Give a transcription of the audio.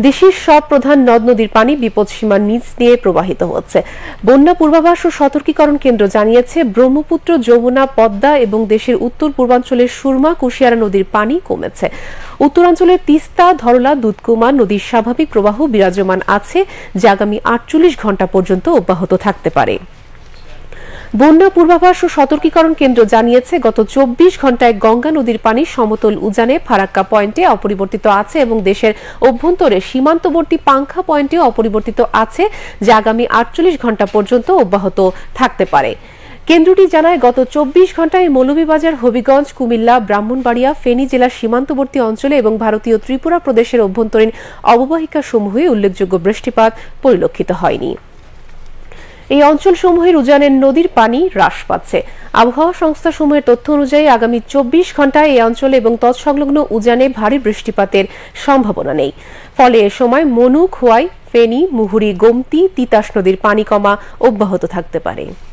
দেশের সব প্রধান নদ নদীর পানি বিপদসীমার নিচ দিয়ে প্রবাহিত হচ্ছে। বন্যা পূর্বাভাস ও সতর্কীকরণ কেন্দ্র জানিয়েছে, ব্রহ্মপুত্র, যমুনা, পদ্মা এবং দেশের উত্তর পূর্বাঞ্চলের সুরমা, কুশিয়ারা নদীর পানি কমেছে। উত্তরাঞ্চলের তিস্তা, ধরলা, দুধকুমা নদীর স্বাভাবিক প্রবাহ বিরাজমান আছে, যা আগামী 48 ঘণ্টা পর্যন্ত অব্যাহত থাকতে পারে। বন্যা পূর্বাভাস ও সতর্কীকরণ কেন্দ্র জানিয়েছে, গত 24 ঘণ্টায় গঙ্গা নদীর পানি সমতল উজানে ফারাক্কা পয়েন্টে অপরিবর্তিত আছে এবং দেশের অভ্যন্তরে সীমান্তবর্তী পাংখা পয়েন্টে অপরিবর্তিত আছে, যা আগামী 48 ঘণ্টা পর্যন্ত অব্যাহত থাকতে পারে। কেন্দ্রটি জানায়, গত 24 ঘণ্টায় মৌলভীবাজার, হবিগঞ্জ, কুমিল্লা, ব্রাহ্মণবাড়িয়া, ফেনী জেলার সীমান্তবর্তী অঞ্চলে এবং ভারতীয় ত্রিপুরা প্রদেশের অভ্যন্তরীণ অববাহিকাসমূহে উল্লেখযোগ্য বৃষ্টিপাত পরিলক্ষিত হয়নি। এই অঞ্চলসমূহের উজানের নদীর পানি হ্রাস পাচ্ছে। আবহাওয়া সংস্থাসমূহের তথ্য অনুযায়ী আগামী 24 ঘণ্টায় এই অঞ্চলে এবং তৎসংলগ্ন উজানে ভারী বৃষ্টিপাতের সম্ভাবনা নেই। ফলে এ সময় মনু, খোয়াই, ফেনী, মুহুরী, গোমতী, তিতাস নদীর পানি কমা অব্যাহত থাকতে পারে।